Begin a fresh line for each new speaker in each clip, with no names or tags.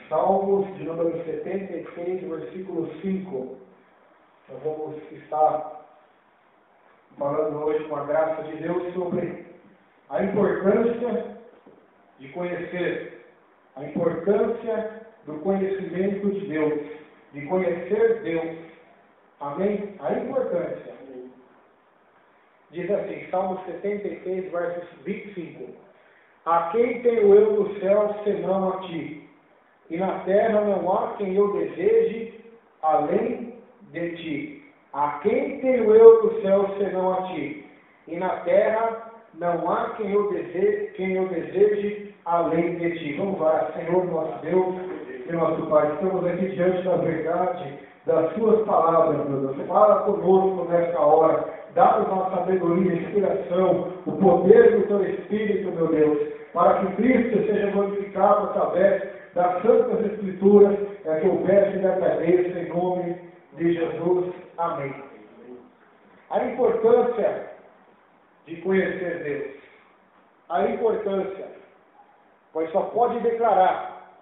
Salmos de número 76, versículo 5. Nós vamos estar falando hoje, com a graça de Deus, sobre a importância de conhecer, a importância do conhecimento de Deus, de conhecer Deus. Amém? A importância. Diz assim, Salmo 76, versos 25. A quem tenho eu no céu, senão a ti? E na terra não há quem eu deseje, além de ti. A quem tenho eu no céu, senão a ti? E na terra não há quem eu deseje, além de ti. Vamos lá, Senhor nosso Deus e nosso Pai. Estamos aqui diante da verdade, das suas palavras, meu Deus. Fala conosco nessa hora. Dá-nos a sabedoria, inspiração, o poder do teu Espírito, meu Deus, para que Cristo seja glorificado através das Santas Escrituras. É que eu peço e lhe agradeço em nome de Jesus. Amém. A importância de conhecer Deus. A importância, pois só pode declarar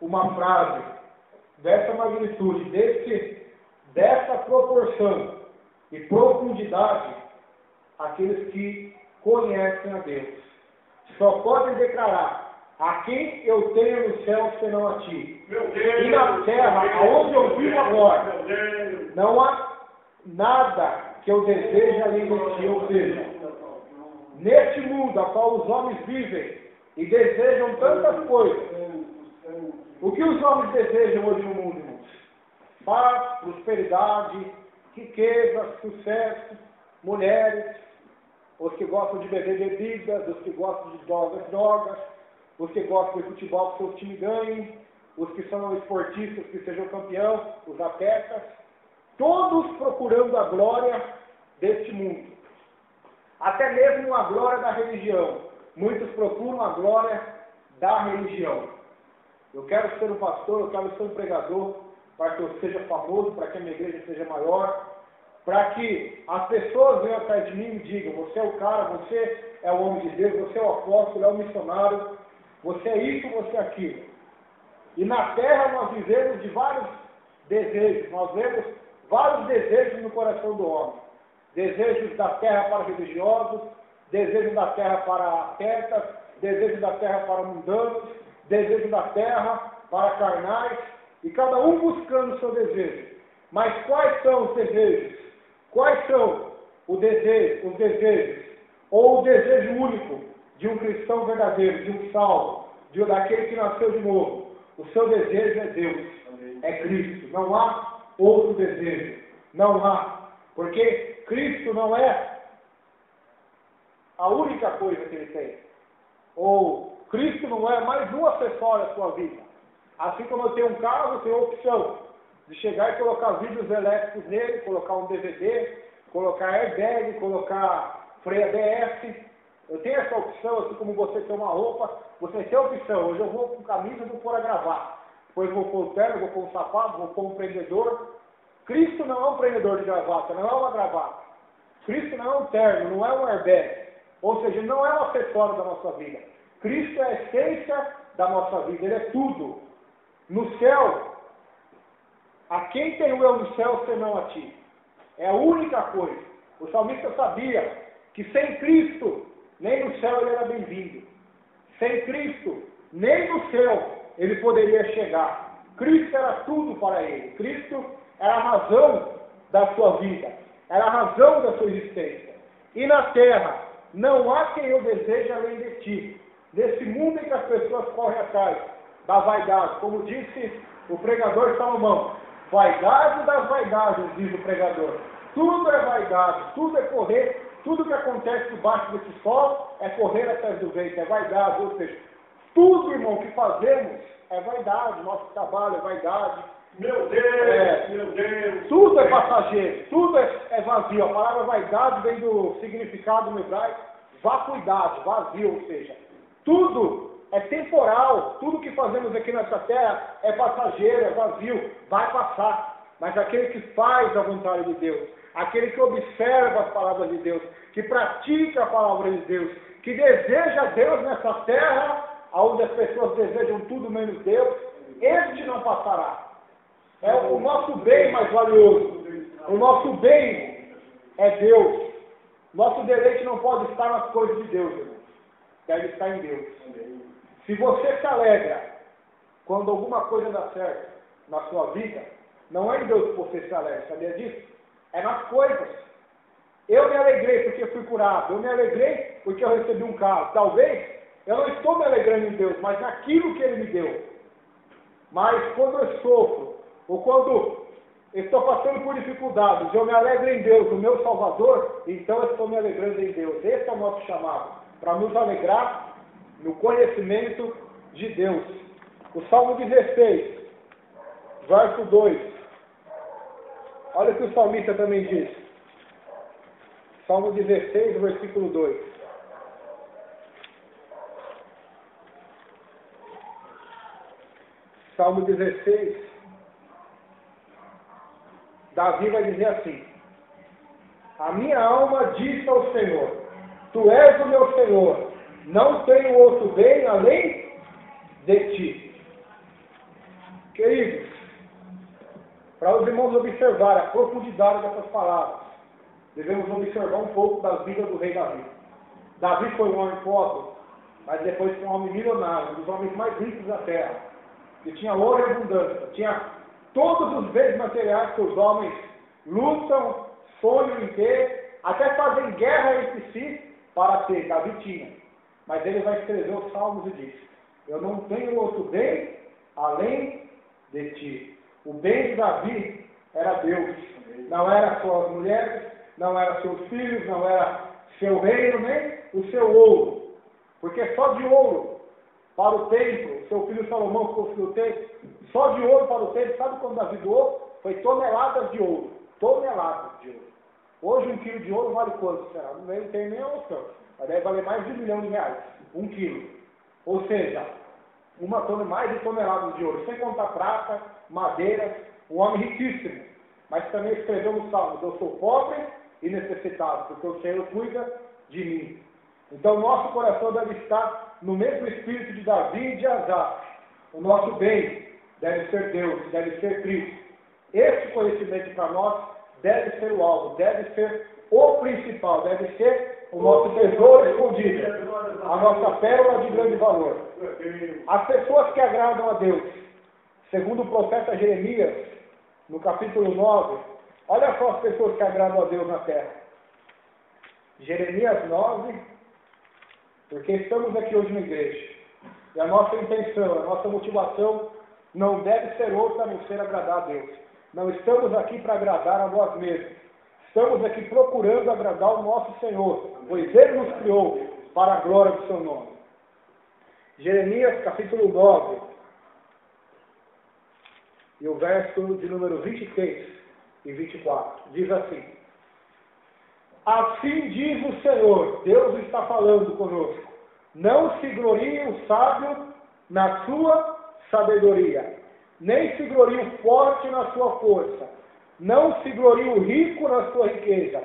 uma frase dessa magnitude, dessa proporção e profundidade, aqueles que conhecem a Deus. Só podem declarar: a quem eu tenho no céu, senão a ti. E na terra, aonde eu vivo agora, não há nada que eu deseje além de ti. Ou seja, neste mundo a qual os homens vivem e desejam tantas coisas, o que os homens desejam hoje no mundo, irmãos? Paz, prosperidade, riqueza, sucesso, mulheres, os que gostam de beber bebidas, os que gostam de drogas, os que gostam de futebol que seu time ganhe, os que são esportistas que sejam campeão, os atletas, todos procurando a glória deste mundo. Até mesmo a glória da religião. Muitos procuram a glória da religião. Eu quero ser um pastor, eu quero ser um pregador, para que eu seja famoso, para que a minha igreja seja maior, para que as pessoas venham atrás de mim e digam: você é o cara, você é o homem de Deus, você é o apóstolo, é o missionário, você é isso, você é aquilo. E na terra nós vivemos de vários desejos, nós vemos vários desejos no coração do homem. Desejos da terra para religiosos, desejos da terra para atletas, desejos da terra para mundanos, desejos da terra para carnais, e cada um buscando o seu desejo. Mas quais são os desejos? Quais são os desejos? Ou o desejo único de um cristão verdadeiro, de um salvo, daquele que nasceu de novo? O seu desejo é Deus, é Cristo. Não há outro desejo. Não há. Porque Cristo não é a única coisa que ele tem. Ou Cristo não é mais um acessório à sua vida. Assim como eu tenho um carro, eu tenho a opção de chegar e colocar vídeos elétricos nele, colocar um DVD, colocar airbag, colocar freio ABS. Eu tenho essa opção, assim como você tem uma roupa, você tem a opção. Hoje eu vou com camisa, vou pôr a gravata. Depois vou pôr um terno, vou pôr um sapato, vou pôr um prendedor. Cristo não é um prendedor de gravata, não é uma gravata. Cristo não é um terno, não é um airbag. Ou seja, não é um acessório da nossa vida. Cristo é a essência da nossa vida, Ele é tudo. No céu, a quem tenho eu no céu, senão a ti? É a única coisa. O salmista sabia que sem Cristo, nem no céu ele era bem-vindo. Sem Cristo, nem no céu ele poderia chegar. Cristo era tudo para ele. Cristo era a razão da sua vida. Era a razão da sua existência. E na terra, não há quem eu deseje além de ti. Nesse mundo em que as pessoas correm atrás da vaidade, como disse o pregador Salomão, vaidade das vaidades, diz o pregador. Tudo é vaidade, tudo é correr, tudo que acontece debaixo desse sol é correr atrás do vento, é vaidade. Ou seja, tudo, irmão, que fazemos é vaidade, nosso trabalho é vaidade.
Meu Deus, meu Deus.
Tudo é passageiro, tudo é vazio. A palavra vaidade vem do significado no hebraico vacuidade, vazio, ou seja, tudo é temporal, tudo que fazemos aqui nessa terra é passageiro, é vazio, vai passar. Mas aquele que faz a vontade de Deus, aquele que observa as palavras de Deus, que pratica a palavra de Deus, que deseja Deus nessa terra, onde as pessoas desejam tudo menos Deus,
este não passará. É o nosso bem mais valioso. O nosso bem é Deus. Nosso deleite não pode estar nas coisas de Deus, irmãos. Deve estar em Deus. Se você se alegra quando alguma coisa dá certo na sua vida, não é em Deus que você se alegra, sabia disso? É nas coisas. Eu me alegrei porque fui curado. Eu me alegrei porque eu recebi um carro. Talvez eu não estou me alegrando em Deus, mas naquilo que Ele me deu. Mas quando eu sofro, ou quando estou passando por dificuldades, eu me alegro em Deus, o meu Salvador, então eu estou me alegrando em Deus. Esse é o nosso chamado, para nos alegrar no conhecimento de Deus. O Salmo 16, verso 2. Olha o que o salmista também diz. Salmo 16, versículo 2. Salmo 16, Davi vai dizer assim: a minha alma diz ao Senhor, tu és o meu Senhor, não tenho outro bem além de ti. Queridos, para os irmãos observarem a profundidade dessas palavras, devemos observar um pouco da vida do rei Davi. Davi foi um homem pobre, mas depois foi um homem milionário, um dos homens mais ricos da terra, que tinha ouro e abundância, tinha todos os bens materiais que os homens lutam, sonham em ter, até fazem guerra entre si para ter. Davi tinha. Mas ele vai escrever os Salmos e diz: eu não tenho outro bem além de ti. O bem de Davi era Deus. Não era suas mulheres, não era seus filhos, não era seu reino, nem o seu ouro. Porque só de ouro para o templo, seu filho Salomão construiu o templo, só de ouro para o templo, sabe quando Davi doou? Foi toneladas de ouro. Toneladas de ouro. Hoje 1 quilo de ouro vale quanto, será? Não tem nem a noção. Mas deve valer mais de R$1 milhão. 1 quilo. Ou seja, mais de toneladas de ouro. Sem contar prata, madeiras, um homem riquíssimo. Mas também escreveu no Salmo: eu sou pobre e necessitado, porque o Senhor cuida de mim. Então nosso coração deve estar no mesmo espírito de Davi e de Asaf. O nosso bem deve ser Deus, deve ser Cristo. Este conhecimento para nós deve ser o alvo, deve ser o principal, deve ser o nosso tesouro escondido, a nossa pérola de grande valor. As pessoas que agradam a Deus, segundo o profeta Jeremias, no capítulo 9, olha só as pessoas que agradam a Deus na terra. Jeremias 9, porque estamos aqui hoje na igreja. E a nossa intenção, a nossa motivação não deve ser outra a não ser agradar a Deus. Não estamos aqui para agradar a nós mesmos. Estamos aqui procurando agradar o nosso Senhor, pois Ele nos criou para a glória do seu nome. Jeremias capítulo 9, e o verso de número 23 e 24, diz assim: assim diz o Senhor, Deus está falando conosco, não se glorie o sábio na sua sabedoria, nem se glorie o forte na sua força, não se glorie o rico na sua riqueza,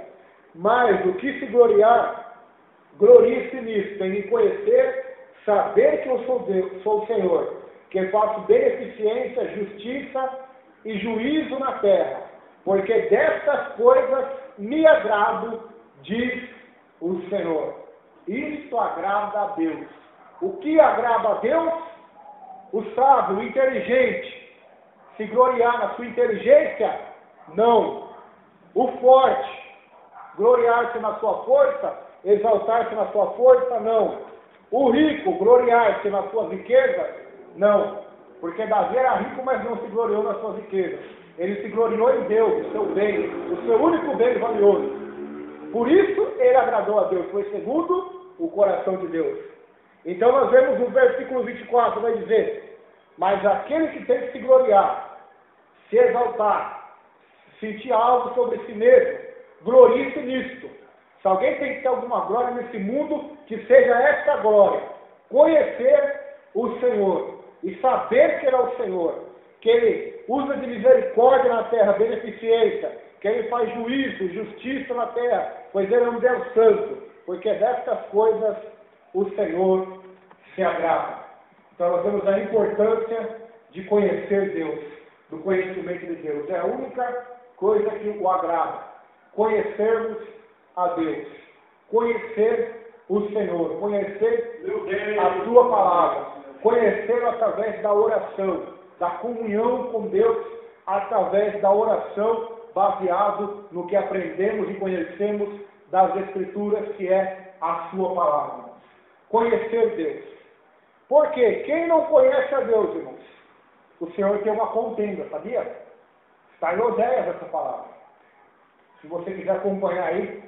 mas o que se gloriar, glorie-se nisto, em me conhecer, saber que eu sou Deus, sou o Senhor, que faço beneficência, justiça e juízo na terra, porque destas coisas me agrado, diz o Senhor. Isto agrada a Deus. O que agrada a Deus? O sábio, o inteligente, se gloriar na sua inteligência? Não. O forte, gloriar-se na sua força, exaltar-se na sua força? Não. O rico, gloriar-se nas suas riquezas? Não. Porque Davi era rico, mas não se gloriou nas suas riquezas. Ele se gloriou em Deus, o seu bem, o seu único bem valioso. Por isso, ele agradou a Deus, foi segundo o coração de Deus. Então, nós vemos no versículo 24, vai dizer: mas aquele que tem que se gloriar, se exaltar, sentir algo sobre si mesmo, glorie-se nisto. Se alguém tem que ter alguma glória nesse mundo, que seja esta glória: conhecer o Senhor e saber que Ele é o Senhor, que Ele usa de misericórdia na terra, beneficência, que Ele faz juízo, justiça na terra, pois Ele é um Deus santo, porque destas coisas o Senhor se agrada. Então nós vemos a importância de conhecer Deus, do conhecimento de Deus. É a única coisa que o agrada. Conhecermos a Deus. Conhecer o Senhor. Conhecer a sua palavra. Conhecer através da oração, da comunhão com Deus, através da oração, baseado no que aprendemos e conhecemos das Escrituras, que é a sua palavra. Conhecer Deus. Porque quem não conhece a Deus, irmãos, o Senhor tem uma contenda, sabia? Está em Oséias essa palavra. Se você quiser acompanhar aí,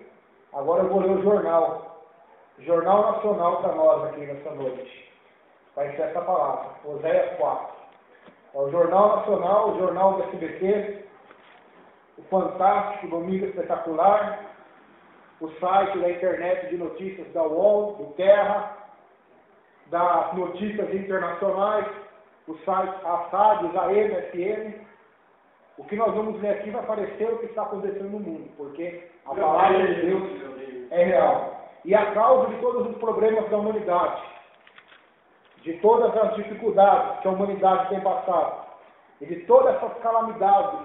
agora eu vou ler o jornal. Jornal Nacional para nós aqui nessa noite. Vai ser essa palavra, Oséias 4. É o Jornal Nacional, o Jornal do SBT, o Fantástico, Domingo Espetacular, o site da internet de notícias da UOL, do Terra, das notícias internacionais, os sites, as rádios, a MFM. O que nós vamos ler aqui vai aparecer o que está acontecendo no mundo, porque a palavra de Deus é real. E a causa de todos os problemas da humanidade, de todas as dificuldades que a humanidade tem passado, e de todas essas calamidades,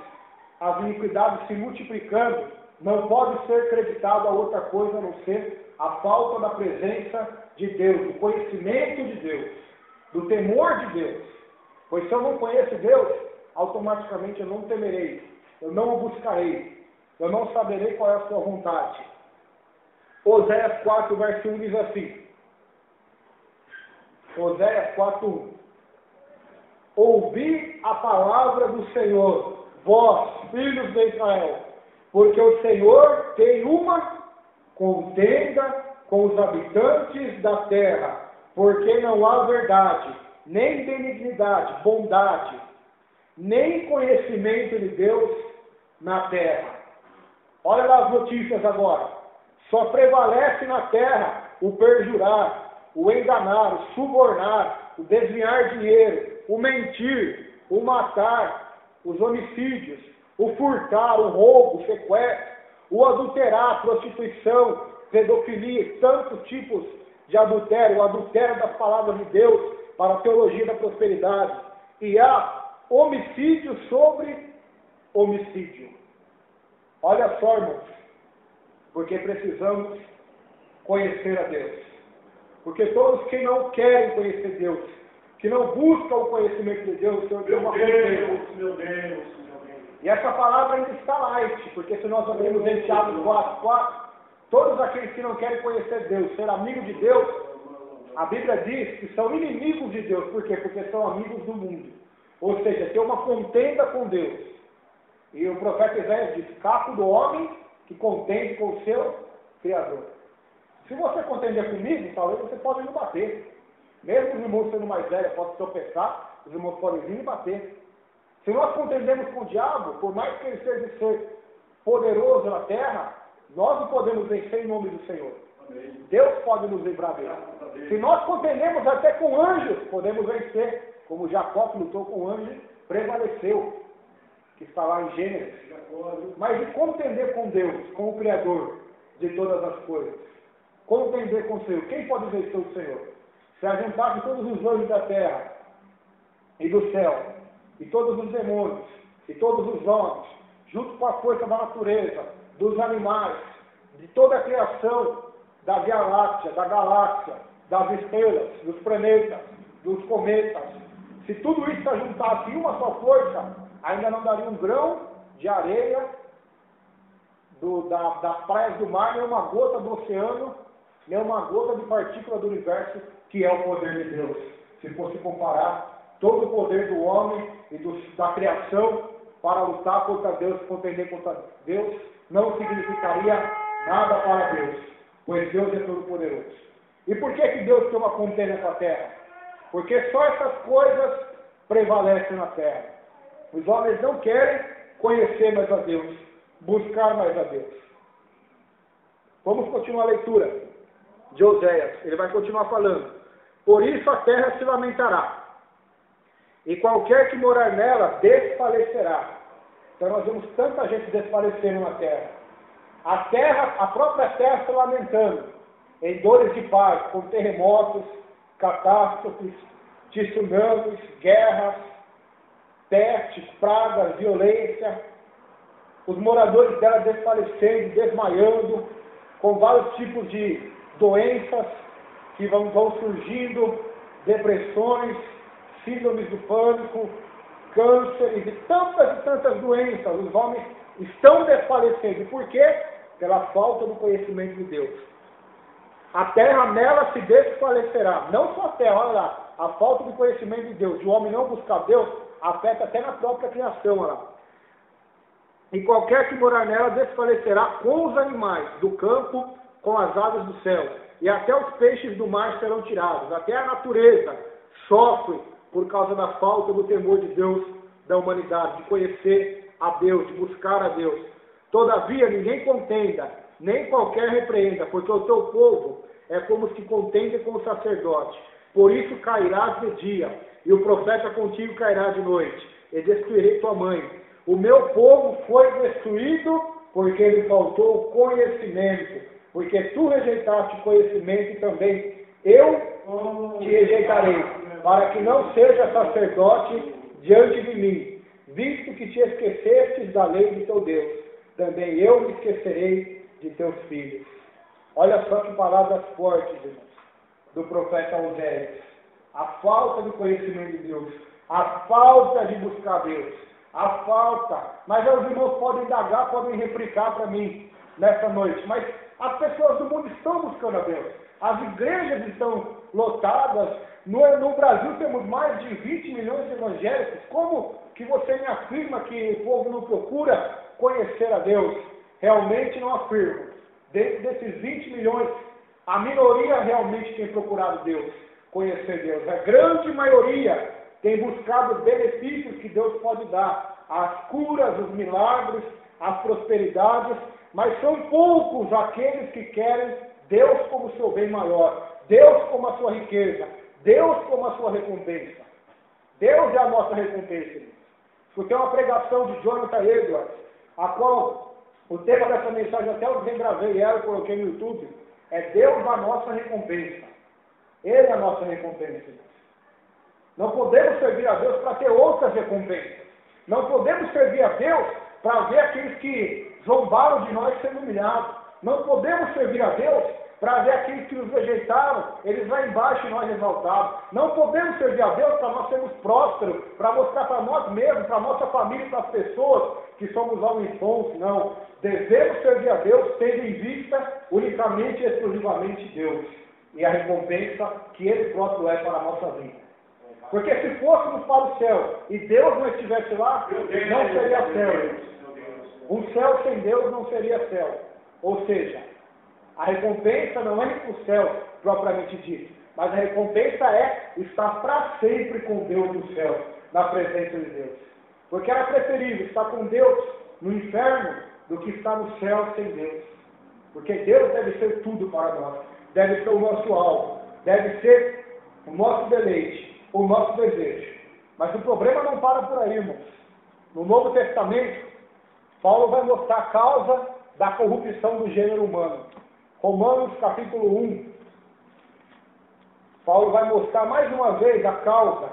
as iniquidades se multiplicando, não pode ser acreditado a outra coisa a não ser a falta da presença de Deus, do conhecimento de Deus, do temor de Deus. Pois se eu não conheço Deus, automaticamente eu não temerei, eu não o buscarei, eu não saberei qual é a sua vontade. Oséias 4, verso 1 diz assim, Oséias 4, 1. Ouvi a palavra do Senhor, vós, filhos de Israel, porque o Senhor tem uma contenda com os habitantes da terra, porque não há verdade, nem benignidade, bondade, nem conhecimento de Deus na terra. Olha lá as notícias agora. Só prevalece na terra o perjurar, o enganar, o subornar, o desviar dinheiro, o mentir, o matar, os homicídios, o furtar, o roubo, o sequestro, o adulterar, a prostituição, pedofilia, tantos tipos de adultério, o adultério das palavras de Deus para a teologia da prosperidade. E há homicídio sobre homicídio. Olha só, irmãos, porque precisamos conhecer a Deus. Porque todos que não querem conhecer Deus, que não buscam o conhecimento de Deus, o Senhor tem uma contenda.
Meu Deus.
E essa palavra ainda está light, porque se nós abrirmos em Tiago 4, todos aqueles que não querem conhecer Deus, ser amigo de Deus, a Bíblia diz que são inimigos de Deus. Por quê? Porque são amigos do mundo. Ou seja, tem uma contenda com Deus. E o profeta Isaías diz, capo do homem que contende com o seu Criador. Se você contender comigo, talvez você pode me bater. Mesmo os irmãos sendo mais velhos, podem tropeçar, os irmãos podem vir e bater. Se nós contendemos com o diabo, por mais que ele seja de ser poderoso na terra, nós não podemos vencer em nome do Senhor.
Amém.
Deus pode nos livrar dele. Se nós contendemos até com anjos, podemos vencer. Como Jacó que lutou com o anjo, prevaleceu. Que está lá em Gênesis. Mas de contender com Deus, com o Criador de todas as coisas. Contender com o Senhor. Quem pode vencer o Senhor? Se ajuntar com todos os anjos da terra e do céu, e todos os demônios, e todos os homens, junto com a força da natureza, dos animais, de toda a criação da Via Láctea, da galáxia, das estrelas, dos planetas, dos cometas, se tudo isso se ajuntasse em uma só força, ainda não daria um grão de areia das praias do mar, nem uma gota do oceano, nem uma gota de partícula do universo, que é o poder de Deus. Se fosse comparar todo o poder do homem e da criação para lutar contra Deus, contender contra Deus, não significaria nada para Deus, pois Deus é todo-poderoso. E por que Deus tem uma contenda com a terra? Porque só essas coisas prevalecem na terra. Os homens não querem conhecer mais a Deus, buscar mais a Deus. Vamos continuar a leitura de Oséias. Ele vai continuar falando. Por isso a terra se lamentará, e qualquer que morar nela desfalecerá. Então nós vemos tanta gente desfalecendo na terra. A própria terra se lamentando, em dores de parto, com terremotos, catástrofes, tsunamis, guerras, peste, pragas, violência, os moradores dela desfalecendo, desmaiando, com vários tipos de doenças que vão surgindo, depressões, síndromes do pânico, cânceres e tantas doenças. Os homens estão desfalecendo. Por quê? Pela falta do conhecimento de Deus. A terra nela se desfalecerá. Não só a terra, olha lá. A falta do conhecimento de Deus, de o homem não buscar Deus, afeta até na própria criação, olha lá. E qualquer que morar nela desfalecerá com os animais do campo, com as aves do céu. E até os peixes do mar serão tirados. Até a natureza sofre por causa da falta do temor de Deus da humanidade, de conhecer a Deus, de buscar a Deus. Todavia, ninguém contenda, nem qualquer repreenda, porque o teu povo é como se contende com o sacerdote. Por isso cairás de dia, e o profeta contigo cairá de noite, e destruirei tua mãe. O meu povo foi destruído porque lhe faltou conhecimento, porque tu rejeitaste conhecimento e também eu te rejeitarei, para que não seja sacerdote diante de mim, visto que te esquecestes da lei de teu Deus, também eu me esquecerei de teus filhos. Olha só que palavras fortes, irmãos, do profeta Oséias. A falta de conhecimento de Deus, a falta de buscar Deus, a falta. Mas os irmãos podem indagar, podem replicar para mim nessa noite, mas as pessoas do mundo estão buscando a Deus. As igrejas estão lotadas. No Brasil temos mais de 20 milhões de evangélicos. Como que você me afirma que o povo não procura conhecer a Deus? Realmente não afirmo. Dentro desses 20 milhões, a minoria realmente tem procurado Deus, conhecer Deus. A grande maioria tem buscado os benefícios que Deus pode dar, as curas, os milagres, as prosperidades, mas são poucos aqueles que querem Deus como seu bem maior, Deus como a sua riqueza, Deus como a sua recompensa. Deus é a nossa recompensa. Escutei uma pregação de Jonathan Edwards, a qual o tema dessa mensagem até eu regravei ela e coloquei no YouTube, é Deus a nossa recompensa. Ele é a nossa recompensa. Não podemos servir a Deus para ter outras recompensas. Não podemos servir a Deus para ver aqueles que zombaram de nós sendo humilhados. Não podemos servir a Deus para ver aqueles que nos rejeitaram, eles lá embaixo e nós exaltados. Não podemos servir a Deus para nós sermos prósperos, para mostrar para nós mesmos, para a nossa família e para as pessoas que somos homens bons. Não. Devemos servir a Deus tendo em vista unicamente e exclusivamente Deus e a recompensa que Ele próprio é para a nossa vida. Porque se fôssemos para o céu e Deus não estivesse lá, não seria céu. Um céu sem Deus não seria céu. Ou seja, a recompensa não é ir para o céu propriamente dito, mas a recompensa é estar para sempre com Deus no céu, na presença de Deus. Porque era preferível estar com Deus no inferno do que estar no céu sem Deus. Porque Deus deve ser tudo para nós, deve ser o nosso alvo, deve ser o nosso deleite, o nosso desejo. Mas o problema não para por aí, irmãos. No Novo Testamento, Paulo vai mostrar a causa da corrupção do gênero humano. Romanos capítulo 1. Paulo vai mostrar mais uma vez a causa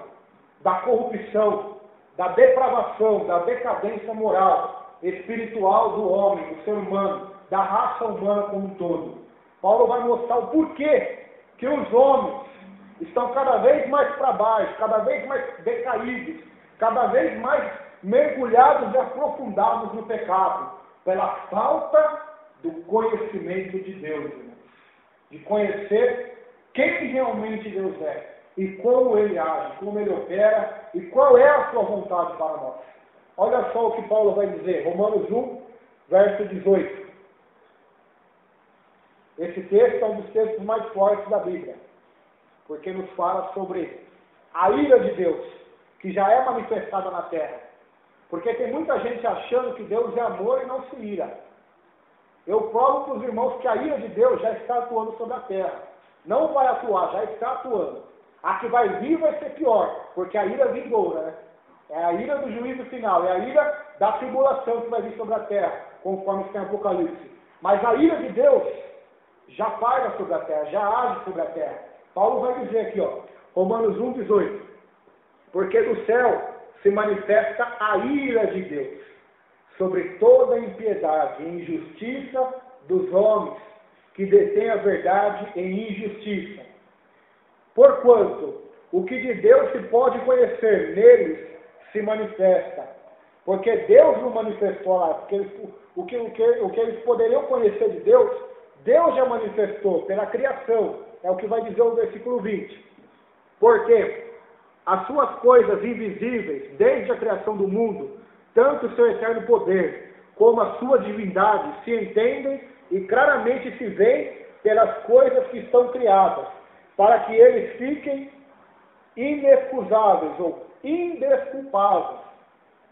da corrupção, da depravação, da decadência moral, espiritual do homem, do ser humano, da raça humana como um todo. Paulo vai mostrar o porquê que os homens estão cada vez mais para baixo, cada vez mais decaídos, cada vez mais mergulhados e aprofundados no pecado, pela falta do conhecimento de Deus, irmãos. De conhecer quem realmente Deus é, e como Ele age, como Ele opera, e qual é a sua vontade para nós. Olha só o que Paulo vai dizer, Romanos 1, verso 18. Esse texto é um dos textos mais fortes da Bíblia, porque nos fala sobre a ira de Deus, que já é manifestada na terra. Porque tem muita gente achando que Deus é amor e não se ira. Eu provo para os irmãos que a ira de Deus já está atuando sobre a terra. Não vai atuar, já está atuando. A que vai vir vai ser pior, porque a ira vindoura, né? É a ira do juízo final, é a ira da tribulação que vai vir sobre a terra, conforme está em Apocalipse. Mas a ira de Deus já paira sobre a terra, já age sobre a terra. Paulo vai dizer aqui, ó, Romanos 1, 18. Porque do céu se manifesta a ira de Deus sobre toda a impiedade e injustiça dos homens que detêm a verdade em injustiça. Porquanto, o que de Deus se pode conhecer neles se manifesta. Porque Deus não manifestou lá. Porque o que eles poderiam conhecer de Deus, Deus já manifestou pela criação. É o que vai dizer o versículo 20. Porque as suas coisas invisíveis, desde a criação do mundo, tanto o seu eterno poder, como a sua divindade, se entendem e claramente se veem pelas coisas que estão criadas, para que eles fiquem inexcusáveis ou indesculpáveis.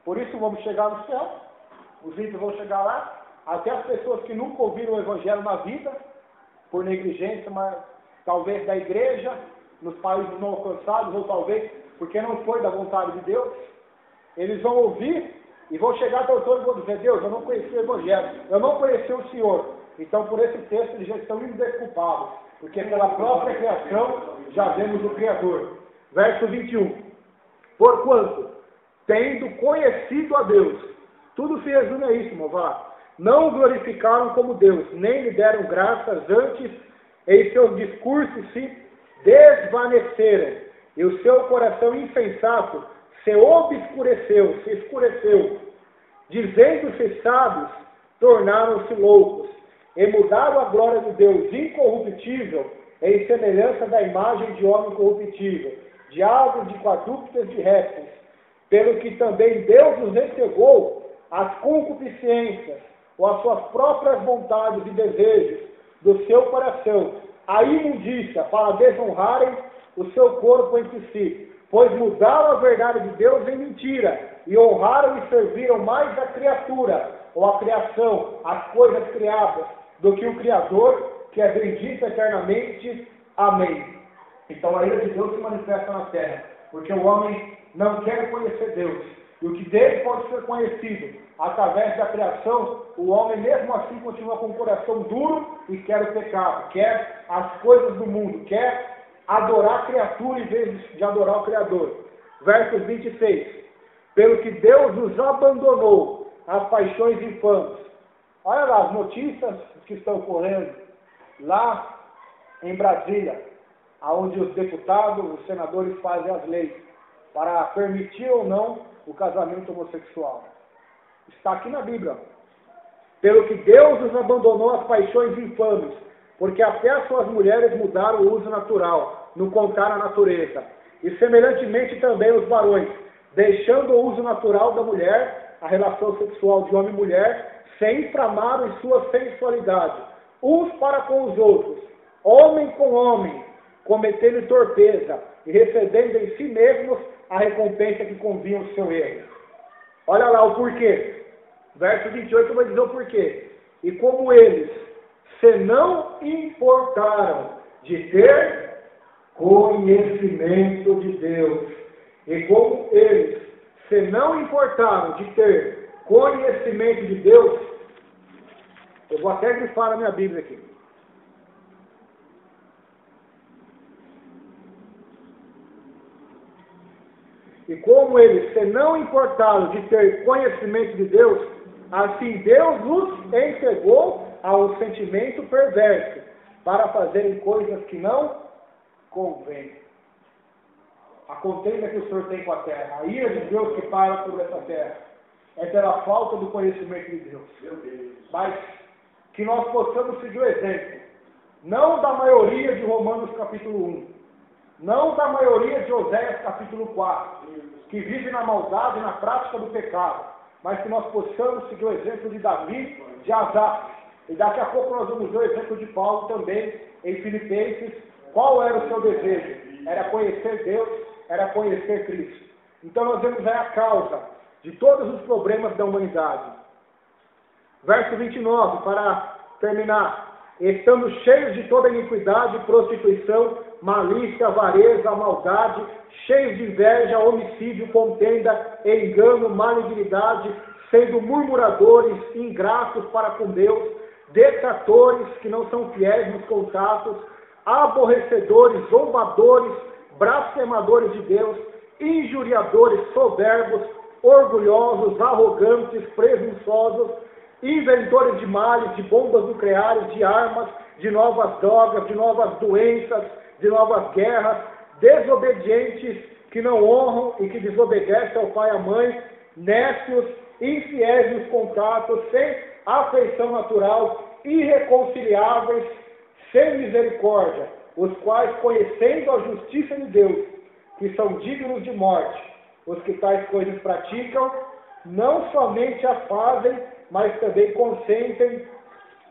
Por isso vamos chegar no céu, os ímpios vão chegar lá, até as pessoas que nunca ouviram o Evangelho na vida, por negligência, mas talvez da igreja, nos países não alcançados, ou talvez porque não foi da vontade de Deus, eles vão ouvir e vão chegar até o trono e vão dizer: Deus, eu não conheci o Evangelho, eu não conheci o Senhor. Então, por esse texto, eles já estão indesculpados, porque pela própria criação já vemos o Criador. Verso 21. Porquanto, tendo conhecido a Deus, tudo se resume a isso, irmão, vá. Não o glorificaram como Deus, nem lhe deram graças, antes em seus discursos se desvaneceram, e o seu coração insensato se obscureceu, se escureceu. Dizendo-se sábios, tornaram-se loucos, e mudaram a glória de Deus incorruptível em semelhança da imagem de homem corruptível, de aves, de quadrúpedes, de répteis, pelo que também Deus os entregou às concupiscências, ou às suas próprias vontades e desejos do seu coração, a imundícia, para desonrarem o seu corpo entre si, pois mudaram a verdade de Deus em mentira, e honraram e serviram mais a criatura, ou a criação, as coisas criadas, do que o Criador, que é bendito eternamente. Amém. Então a ira de Deus se manifesta na terra, porque o homem não quer conhecer Deus, e o que dele pode ser conhecido através da criação, o homem mesmo assim continua com o coração duro e quer o pecado, quer as coisas do mundo, quer adorar a criatura em vez de adorar o Criador. Versos 26. Pelo que Deus os abandonou às paixões infames. Olha lá as notícias que estão ocorrendo lá em Brasília, onde os deputados, os senadores fazem as leis para permitir ou não o casamento homossexual. Está aqui na Bíblia. Pelo que Deus os abandonou às paixões infames, porque até as suas mulheres mudaram o uso natural, no contar a natureza. E semelhantemente também os varões, deixando o uso natural da mulher, a relação sexual de homem e mulher, se inflamaram em sua sensualidade, uns para com os outros, homem com homem, cometendo torpeza e recebendo em si mesmos a recompensa que convinha ao seu erro. Olha lá o porquê. Verso 28 vai dizer o porquê. E como eles se não importaram de ter conhecimento de Deus, e como eles se não importaram de ter conhecimento de Deus, eu vou até grifar na minha Bíblia aqui. E como eles se não importaram de ter conhecimento de Deus, assim Deus os entregou a um sentimento perverso, para fazerem coisas que não convêm. A contenda que o Senhor tem com a terra, a ira de Deus que para sobre essa terra, é pela falta do conhecimento de Deus. Mas que nós possamos seguir o exemplo, não da maioria de Romanos capítulo 1, não da maioria de Oséias capítulo 4, que vive na maldade e na prática do pecado, mas que nós possamos seguir o exemplo de Davi, de Asaf, e daqui a pouco nós vamos ver o exemplo de Paulo também, em Filipenses. Qual era o seu desejo? Era conhecer Deus, era conhecer Cristo. Então nós vemos aí a causa de todos os problemas da humanidade. Verso 29, para terminar. Estamos cheios de toda iniquidade, prostituição, malícia, avareza, maldade, cheios de inveja, homicídio, contenda, engano, malignidade, sendo murmuradores, ingratos para com Deus, detratores que não são fiéis nos contatos, aborrecedores, zombadores, blasfemadores de Deus, injuriadores, soberbos, orgulhosos, arrogantes, presunçosos, inventores de males, de bombas nucleares, de armas, de novas drogas, de novas doenças, de novas guerras, desobedientes, que não honram e que desobedecem ao pai e à mãe, nécios, infiéis nos contratos, sem afeição natural, irreconciliáveis, sem misericórdia, os quais, conhecendo a justiça de Deus, que são dignos de morte, os que tais coisas praticam, não somente as fazem, mas também consentem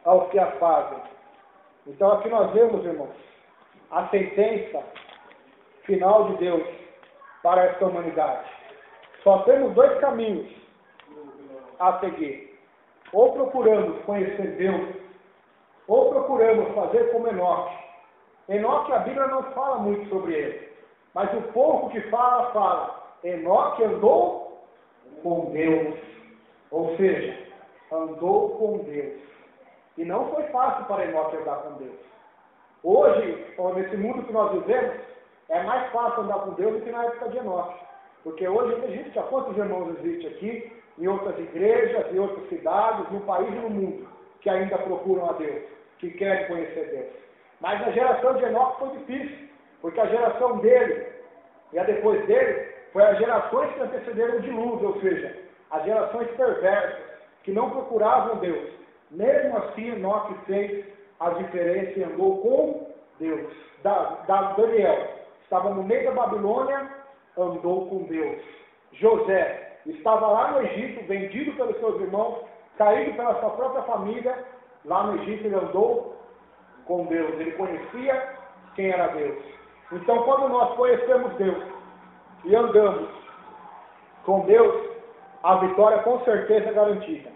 aos que as fazem. Então aqui nós vemos, irmãos, a sentença final de Deus para esta humanidade. Só temos dois caminhos a seguir. Ou procuramos conhecer Deus, ou procuramos fazer como Enoque. Enoque, a Bíblia não fala muito sobre ele, mas o pouco que fala. Enoque andou com Deus, ou seja, andou com Deus. E não foi fácil para Enoque andar com Deus. Hoje, nesse mundo que nós vivemos, é mais fácil andar com Deus do que na época de Enoque. Porque hoje existe, há quantos irmãos existem aqui, em outras igrejas, em outras cidades, no país e no mundo, que ainda procuram a Deus, que querem conhecer Deus. Mas a geração de Enoque foi difícil, porque a geração dele e a depois dele foi as gerações que antecederam o dilúvio, ou seja, as gerações perversas, que não procuravam Deus. Mesmo assim, Enoque fez a diferença e andou com Deus. Daniel estava no meio da Babilônia, andou com Deus. José estava lá no Egito, vendido pelos seus irmãos, caído pela sua própria família, lá no Egito ele andou com Deus, ele conhecia quem era Deus. Então, quando nós conhecemos Deus e andamos com Deus, a vitória com certeza é garantida.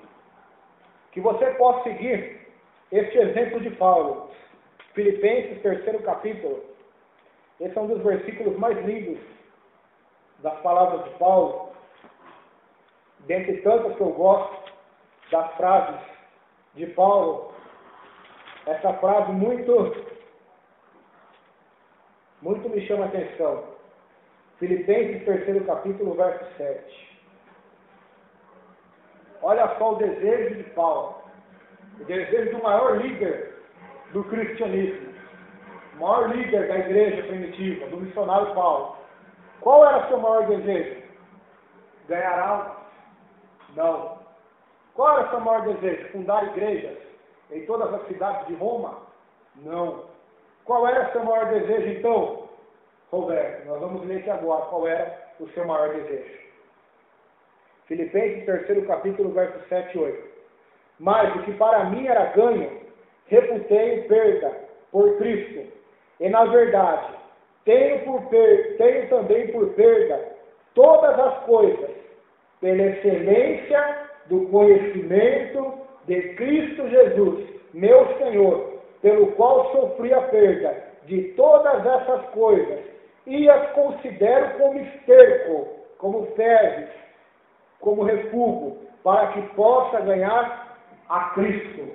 Que você possa seguir este exemplo de Paulo. Filipenses, 3º capítulo. Esse é um dos versículos mais lindos das palavras de Paulo. Dentre tantas que eu gosto das frases de Paulo, essa frase muito me chama a atenção. Filipenses, 3º capítulo, verso 7. Olha só o desejo de Paulo, o desejo do maior líder do cristianismo, o maior líder da igreja primitiva, do missionário Paulo. Qual era o seu maior desejo? Ganhar almas? Não. Qual era o seu maior desejo? Fundar igrejas em todas as cidades de Roma? Não. Qual era o seu maior desejo, então? Roberto, nós vamos ler aqui agora qual era o seu maior desejo. Filipenses, 3º capítulo, versos 7 e 8. Mas o que para mim era ganho, reputei perda por Cristo. E na verdade, tenho também por perda todas as coisas, pela excelência do conhecimento de Cristo Jesus, meu Senhor, pelo qual sofri a perda de todas essas coisas, e as considero como esterco, como fezes, como refúgio, para que possa ganhar a Cristo.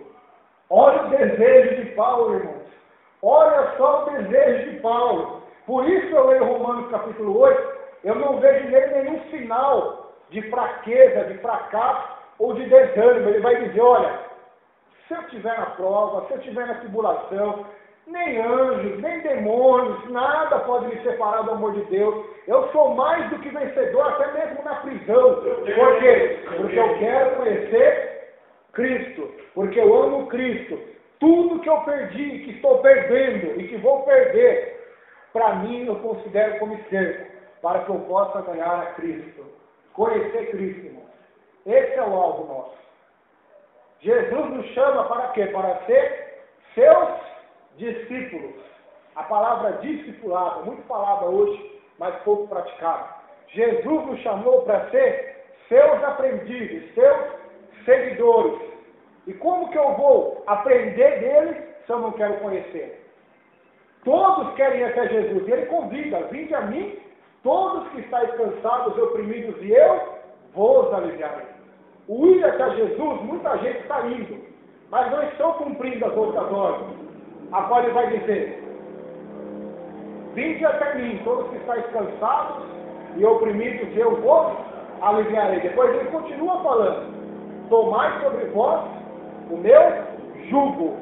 Olha o desejo de Paulo, irmãos. Olha só o desejo de Paulo. Por isso eu leio Romanos capítulo 8, eu não vejo nele nenhum sinal de fraqueza, de fracasso ou de desânimo. Ele vai dizer, olha, se eu estiver na prova, se eu estiver na tribulação, nem anjos, nem demônios, nada pode me separar do amor de Deus. Eu sou mais do que vencedor, até mesmo na prisão. Por quê? Porque eu quero conhecer Cristo, porque eu amo Cristo. Tudo que eu perdi, que estou perdendo e que vou perder, para mim eu considero como esterco, para que eu possa ganhar a Cristo. Conhecer Cristo, irmãos. Esse é o alvo nosso. Jesus nos chama para quê? Para ser seus discípulos. A palavra discipulado, muito falada hoje, mas pouco praticada. Jesus nos chamou para ser seus aprendizes, seus seguidores. E como que eu vou aprender dele se eu não quero conhecer? Todos querem ir até Jesus. E ele convida, vinde a mim, todos que estáis cansados e oprimidos, e eu vos aliviarei. O ir até Jesus, muita gente está indo, mas não estão cumprindo as outras ordens. Agora ele vai dizer, vinde até mim, todos que estáis cansados e oprimidos eu vos aliviarei. Depois ele continua falando, tomai sobre vós o meu jugo,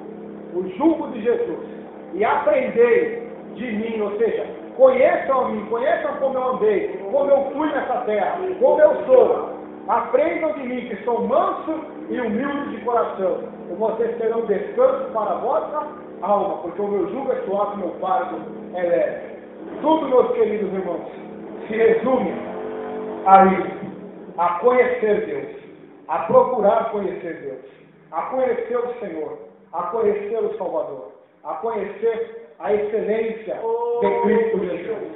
o jugo de Jesus, e aprendei de mim, ou seja, conheçam a mim, conheçam como eu andei, como eu fui nessa terra, como eu sou. Aprendam de mim, que sou manso e humilde de coração, e vocês terão descanso para a vossa alma, porque o meu jugo é suave e o meu fardo é leve. Tudo, meus queridos irmãos, se resume a isso, a conhecer Deus, a procurar conhecer Deus, a conhecer o Senhor, a conhecer o Salvador, a conhecer a excelência de Cristo Jesus.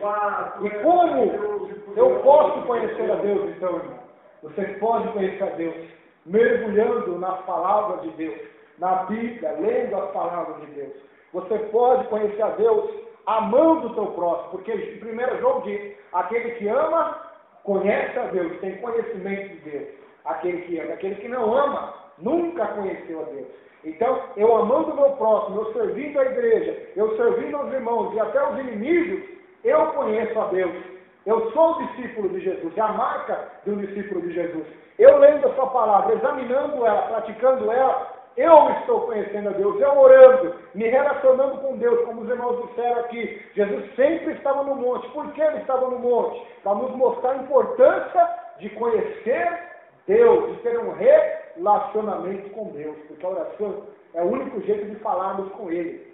E como eu posso conhecer a Deus, então, irmão? Você pode conhecer a Deus mergulhando nas palavras de Deus, na Bíblia, lendo as palavras de Deus. Você pode conhecer a Deus amando o teu próximo, porque em 1 João diz, aquele que ama, conhece a Deus, tem conhecimento de Deus. Aquele que ama, aquele que não ama, nunca conheceu a Deus. Então, eu amando o meu próximo, eu servindo a igreja, eu servindo aos irmãos e até os inimigos, eu conheço a Deus. Eu sou o discípulo de Jesus, é a marca de um discípulo de Jesus. Eu lendo a sua palavra, examinando ela, praticando ela, eu estou conhecendo a Deus, eu orando, me relacionando com Deus, como os irmãos disseram aqui. Jesus sempre estava no monte. Por que ele estava no monte? Para nos mostrar a importância de conhecer Deus, de ter um relacionamento com Deus, porque a oração é o único jeito de falarmos com Ele.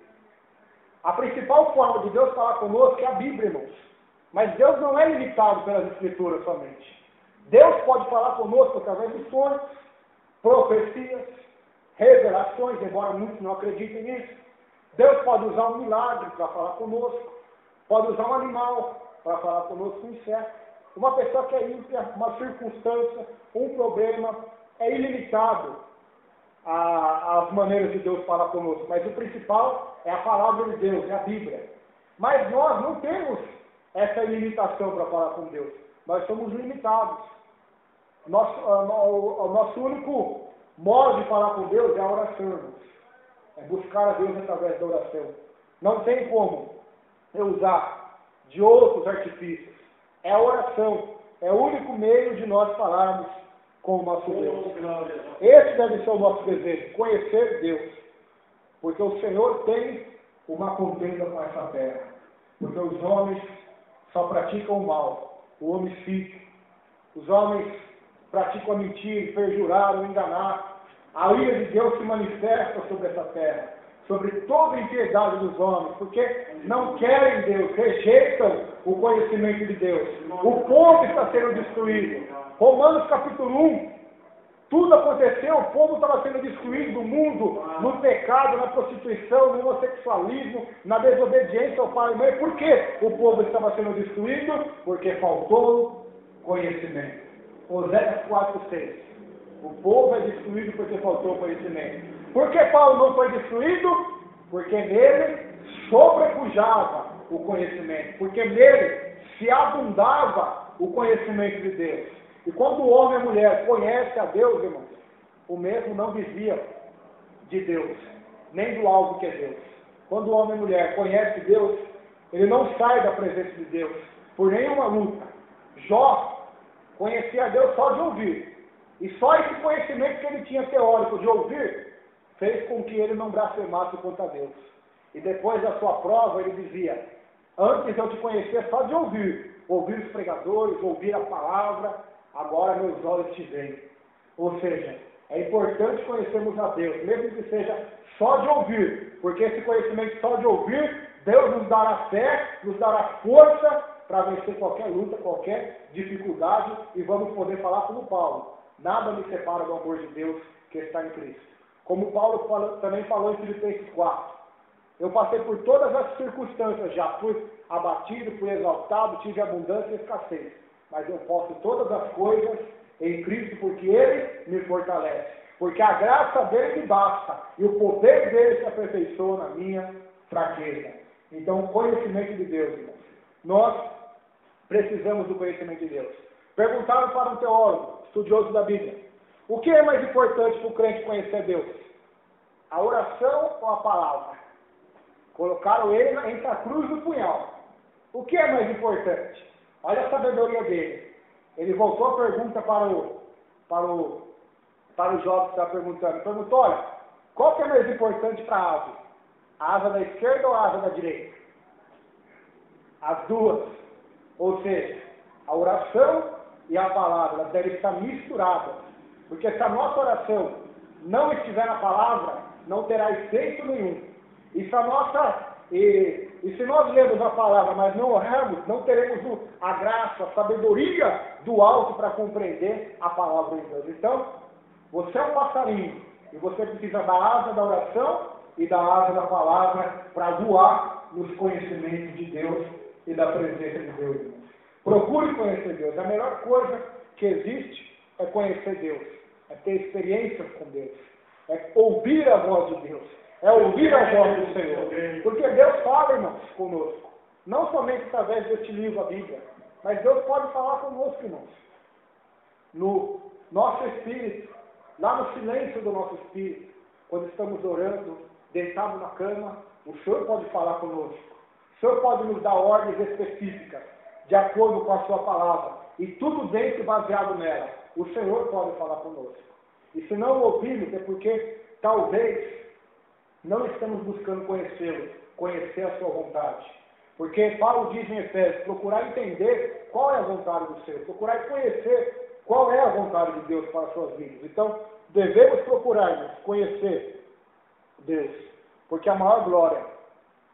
A principal forma de Deus falar conosco é a Bíblia, irmãos. Mas Deus não é limitado pelas Escrituras somente. Deus pode falar conosco através de sonhos, profecias, revelações, embora muitos não acreditem nisso. Deus pode usar um milagre para falar conosco, pode usar um animal para falar conosco, um inseto. Uma pessoa que é ímpia, uma circunstância, um problema, é ilimitado as maneiras de Deus falar conosco. Mas o principal é a palavra de Deus, é a Bíblia. Mas nós não temos essa limitação para falar com Deus. Nós somos limitados. O nosso único modo de falar com Deus é a oração. É buscar a Deus através da oração. Não tem como eu usar de outros artifícios. É a oração. É o único meio de nós falarmos com o nosso Deus. Esse deve ser o nosso desejo, conhecer Deus. Porque o Senhor tem uma contenda com essa terra. Porque os homens só praticam o mal, o homicídio. Os homens praticam a mentira, perjurar, o enganar. A ira de Deus se manifesta sobre essa terra, sobre toda a impiedade dos homens, porque não querem Deus, rejeitam o conhecimento de Deus. O povo está sendo destruído. Romanos capítulo 1, tudo aconteceu, o povo estava sendo destruído do mundo, no pecado, na prostituição, no homossexualismo, na desobediência ao pai e mãe. Por que o povo estava sendo destruído? Porque faltou conhecimento. Oséias 4:6. O povo é destruído porque faltou conhecimento. Por que Paulo não foi destruído? Porque nele sobrepujava o conhecimento. Porque nele se abundava o conhecimento de Deus. E quando o homem e a mulher conhecem a Deus, irmãos, o mesmo não desvia de Deus, nem do alvo que é Deus. Quando o homem e a mulher conhecem Deus, ele não sai da presença de Deus por nenhuma luta. Jó conhecia a Deus só de ouvir. E só esse conhecimento que ele tinha teórico de ouvir, fez com que ele não blasfemasse contra Deus. E depois da sua prova, ele dizia, antes eu te conhecia só de ouvir os pregadores, ouvir a palavra, agora meus olhos te veem. Ou seja, é importante conhecermos a Deus, mesmo que seja só de ouvir, porque esse conhecimento só de ouvir, Deus nos dará fé, nos dará força para vencer qualquer luta, qualquer dificuldade, e vamos poder falar como Paulo. Nada me separa do amor de Deus que está em Cristo. Como Paulo também falou em Filipenses 4. Eu passei por todas as circunstâncias já. Fui abatido, fui exaltado, tive abundância e escassez. Mas eu posso todas as coisas em Cristo porque Ele me fortalece. Porque a graça dele me basta. E o poder dele se aperfeiçoa na minha fraqueza. Então, o conhecimento de Deus, irmãos. Nós precisamos do conhecimento de Deus. Perguntaram para um teólogo, estudioso da Bíblia, o que é mais importante para o crente conhecer Deus? A oração ou a palavra? Colocaram ele entre a cruz e o punhal. O que é mais importante? Olha a sabedoria dele. Ele voltou a pergunta para o jovem que está perguntando. Perguntou, olha, qual que é mais importante para a ave? A asa da esquerda ou a asa da direita? As duas. Ou seja, a oração e a palavra devem estar misturadas. Porque se a nossa oração não estiver na palavra, não terá efeito nenhum. E se nós lemos a palavra, mas não orarmos, não teremos a graça, a sabedoria do alto para compreender a palavra de Deus. Então, você é um passarinho, e você precisa da asa da oração e da asa da palavra para voar nos conhecimentos de Deus e da presença de Deus. Procure conhecer Deus. A melhor coisa que existe é conhecer Deus, é ter experiências com Deus, é ouvir a voz de Deus, é ouvir a voz do Senhor. Porque Deus fala, irmãos, conosco. Não somente através deste livro, a Bíblia, mas Deus pode falar conosco, irmãos. No nosso espírito, lá no silêncio do nosso espírito, quando estamos orando, deitados na cama, o Senhor pode falar conosco. O Senhor pode nos dar ordens específicas, de acordo com a sua palavra, e tudo dentro baseado nela. O Senhor pode falar conosco. E se não ouvimos, é porque talvez não estamos buscando conhecê-lo, conhecer a sua vontade. Porque Paulo diz em Efésios, procurar entender qual é a vontade do Senhor, procurar conhecer qual é a vontade de Deus para as suas vidas. Então, devemos procurar conhecer Deus, porque é a maior glória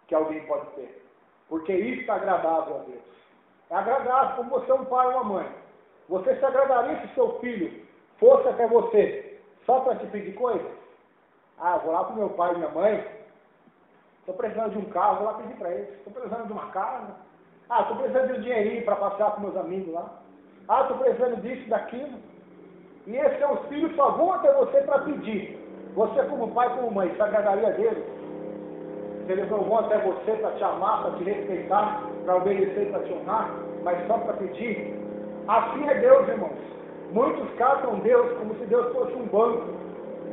que alguém pode ter. Porque isso é agradável a Deus. É agradável, como você é um pai ou uma mãe. Você se agradaria se seu filho fosse até você só para te pedir coisas? Ah, vou lá com meu pai e minha mãe, estou precisando de um carro, vou lá pedir para eles. Estou precisando de uma casa. Ah, estou precisando de um dinheirinho para passear com meus amigos lá. Ah, estou precisando disso, daquilo. E esses seus filhos só vão até você para pedir. Você como pai, como mãe, se agradaria deles? Se eles não vão até você para te amar, para te respeitar, para obedecer, para te honrar, mas só para pedir? Assim é Deus, irmãos. Muitos catam Deus como se Deus fosse um banco,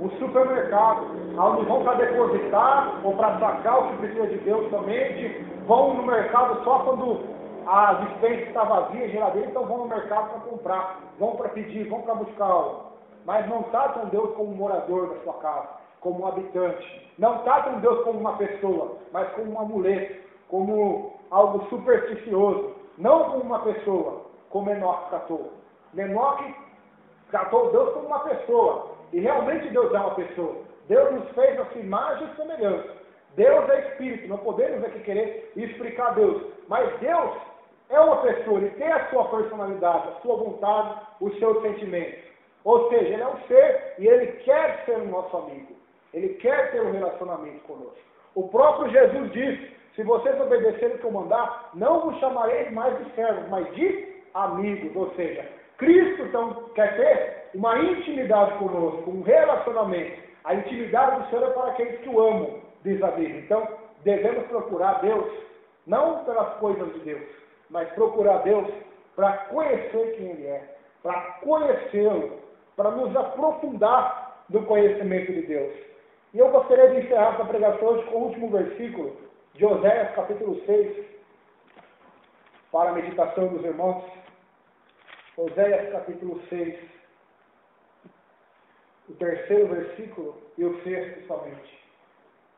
um supermercado, onde vão para depositar ou para sacar o que precisa de Deus somente, vão no mercado só quando a dispensa está vazia, geladeira, então vão no mercado para comprar, vão para pedir, vão para buscar algo. Mas não tratam Deus como um morador da sua casa, como um habitante. Não tratam Deus como uma pessoa, mas como um amuleto, como algo supersticioso. Não como uma pessoa, como Enoque tratou. Enoque tratou Deus como uma pessoa. E realmente Deus é uma pessoa. Deus nos fez a sua imagem e semelhança. Deus é espírito. Não podemos aqui querer explicar Deus. Mas Deus é uma pessoa. Ele tem a sua personalidade, a sua vontade, os seus sentimentos. Ou seja, Ele é um ser e Ele quer ser o nosso amigo. Ele quer ter um relacionamento conosco. O próprio Jesus disse, se vocês obedecerem o que eu mandar, não vos chamareis mais de servos, mas de amigos. Ou seja, Cristo então quer ter uma intimidade conosco, um relacionamento. A intimidade do Senhor é para aqueles que o amam, diz a Bíblia. Então, devemos procurar Deus, não pelas coisas de Deus, mas procurar Deus para conhecer quem Ele é, para conhecê-lo, para nos aprofundar no conhecimento de Deus. E eu gostaria de encerrar essa pregação hoje com o último versículo de Oséias, capítulo 6, para a meditação dos irmãos. Oséias, capítulo 6, o terceiro versículo e o sexto somente,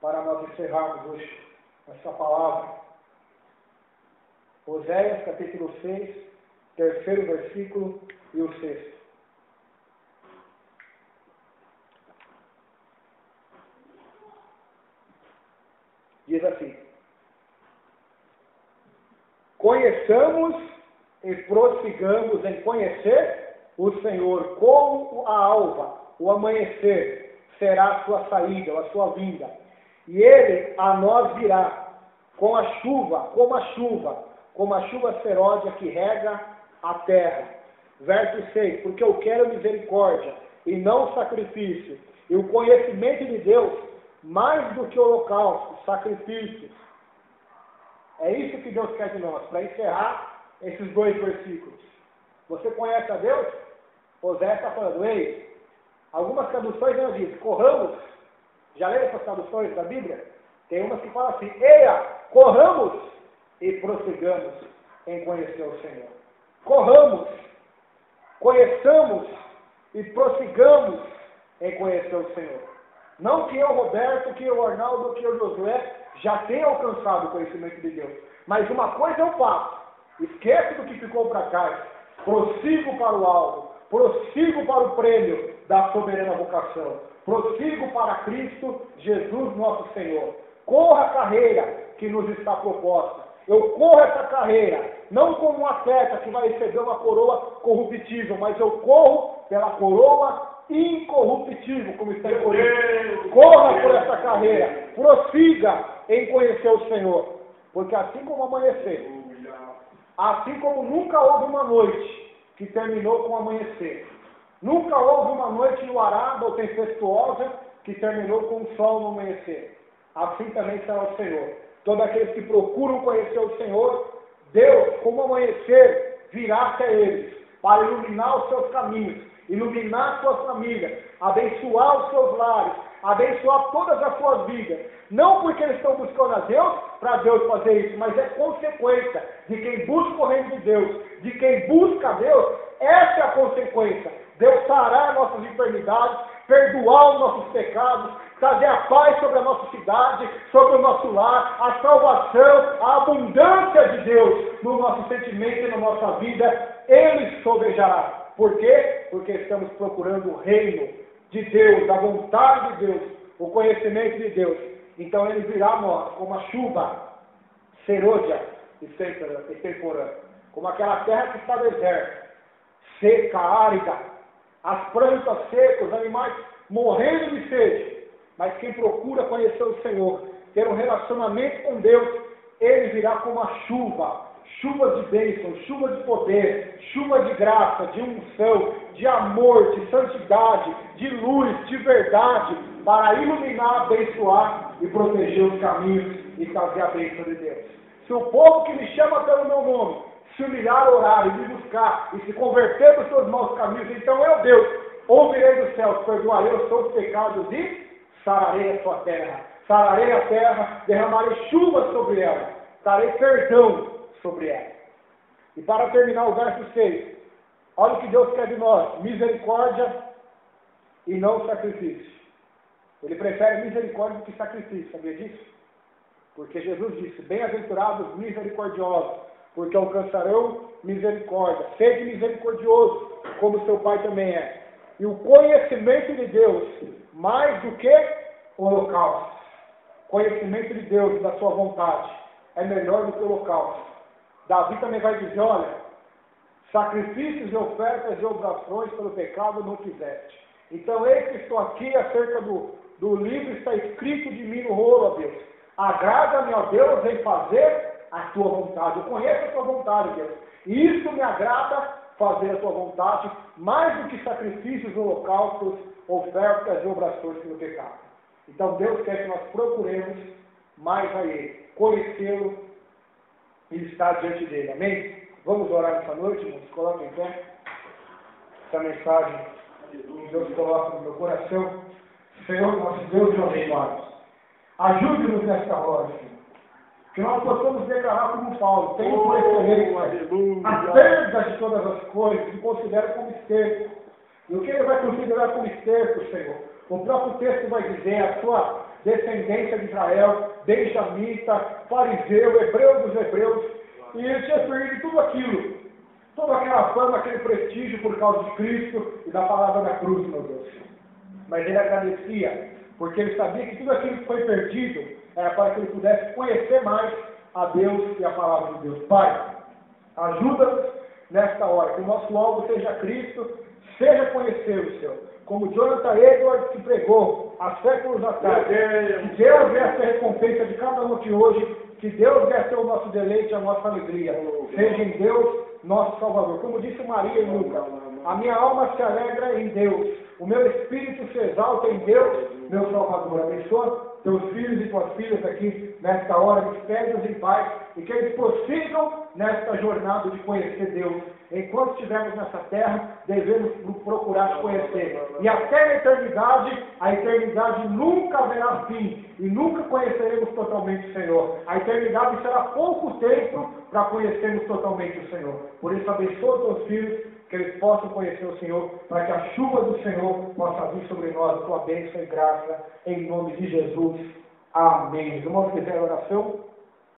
para nós encerrarmos hoje essa palavra. Oséias, capítulo 6, terceiro versículo e o sexto. Diz assim: conheçamos e prossigamos em conhecer o Senhor, como a alva, o amanhecer será a sua saída, a sua vinda. E Ele a nós virá com a chuva, como a chuva seródia que rega a terra. Verso 6, porque eu quero misericórdia e não sacrifício, e o conhecimento de Deus mais do que holocausto, sacrifícios. É isso que Deus quer de nós, para encerrar esses dois versículos. Você conhece a Deus? Oséias está falando, ei, algumas traduções não dizem, corramos. Já leram essas traduções da Bíblia? Tem umas que falam assim, eia, corramos e prossigamos em conhecer o Senhor. corramos, conheçamos e prossigamos em conhecer o Senhor. Não que eu, Roberto, que eu, Arnaldo, que eu, Josué, já tenha alcançado o conhecimento de Deus. Mas uma coisa eu faço, esqueço do que ficou para trás, prossigo para o alvo, prossigo para o prêmio da soberana vocação, prossigo para Cristo Jesus nosso Senhor. Corra a carreira que nos está proposta. Eu corro essa carreira, não como um atleta que vai receber uma coroa corruptível, mas eu corro pela coroa incorruptível, como está em Coríntios. Corra por essa carreira, prossiga em conhecer o Senhor, porque assim como amanhecer, assim como nunca houve uma noite que terminou com amanhecer, nunca houve uma noite enluarada ou tempestuosa que terminou com o sol no amanhecer, assim também será o Senhor. Todos aqueles que procuram conhecer o Senhor, Deus, como amanhecer, virá até eles, para iluminar os seus caminhos, iluminar suas famílias, abençoar os seus lares, abençoar todas as suas vidas. Não porque eles estão buscando a Deus, para Deus fazer isso, mas é consequência de quem busca o reino de Deus, de quem busca a Deus. Essa é a consequência. Deus sarar nossas enfermidades, perdoar os nossos pecados, trazer a paz sobre a nossa cidade, sobre o nosso lar, a salvação, a abundância de Deus no nosso sentimento e na nossa vida. Ele sobejará. Por quê? Porque estamos procurando o reino de Deus, a vontade de Deus, o conhecimento de Deus. Então ele virá a nós como a chuva serôdia e temporânea, como aquela terra que está deserta, seca, árida, as plantas secas, os animais morrendo de sede. Mas quem procura conhecer o Senhor, ter um relacionamento com Deus, ele virá como a chuva, chuva de bênção, chuva de poder, chuva de graça, de unção, de amor, de santidade, de luz, de verdade, para iluminar, abençoar e proteger os caminhos e trazer a bênção de Deus. Se o povo que me chama pelo meu nome se humilhar, orar e me buscar e se converter dos seus maus caminhos, então eu, Deus, ouvirei dos céus, perdoarei os seus pecados e sararei a sua terra. Sararei a terra, derramarei chuva sobre ela, darei perdão sobre ela. E para terminar o verso 6, olha o que Deus quer de nós: misericórdia e não sacrifício. Ele prefere misericórdia do que sacrifício, sabia disso? Porque Jesus disse: bem-aventurados misericordiosos, porque alcançarão misericórdia. Seja misericordioso, como seu Pai também é. E o conhecimento de Deus, mais do que o holocausto. Conhecimento de Deus, da sua vontade, é melhor do que o holocausto. Davi também vai dizer: olha, sacrifícios e ofertas e oblações pelo pecado não quiseste. Então, eis que estou aqui acerca do livro, está escrito de mim no rolo, ó Deus. Agrada-me, ó Deus, em fazer a tua vontade. Eu conheço a tua vontade, Deus. E isso me agrada, fazer a tua vontade, mais do que sacrifícios, holocaustos, ofertas e oblações pelo pecado. Então, Deus quer que nós procuremos mais a Ele, conhecê-lo e estar diante dele. Amém? Vamos orar nessa noite, irmãos? Coloquem em pé essa mensagem que Deus coloca no meu coração. Senhor, nosso Deus e abençoados, ajude-nos nesta hora, Senhor. Que nós possamos declarar como Paulo: tenho por excelência a perda de todas as coisas que considero como esterco. E o que ele vai considerar como esterco, Senhor? O próprio texto vai dizer: a sua descendência de Israel, benjamita, fariseu, hebreu dos hebreus, e ele tinha perdido tudo aquilo, toda aquela fama, aquele prestígio por causa de Cristo e da palavra da cruz, meu Deus. Mas ele agradecia, porque ele sabia que tudo aquilo que foi perdido era para que ele pudesse conhecer mais a Deus e a palavra de Deus. Pai, ajuda-nos nesta hora, que o nosso alvo seja Cristo, seja conhecer o Senhor. Como Jonathan Edwards que pregou há séculos atrás, que Deus venha ser a recompensa de cada um aqui hoje, que Deus venha ser o nosso deleite, a nossa alegria. Seja em Deus nosso Salvador. Como disse Maria e Lucas: a minha alma se alegra em Deus, o meu espírito se exalta em Deus, meu Salvador. Abençoa teus filhos e tuas filhas aqui nesta hora, despede-os em paz, e que eles prossigam nesta jornada de conhecer Deus. Enquanto estivermos nessa terra, devemos procurar te conhecer. E até a eternidade nunca haverá fim. E nunca conheceremos totalmente o Senhor. A eternidade será pouco tempo para conhecermos totalmente o Senhor. Por isso, abençoa os teus filhos, que eles possam conhecer o Senhor, para que a chuva do Senhor possa vir sobre nós, tua bênção e graça, em nome de Jesus. Amém. Os irmãos quiserem oração?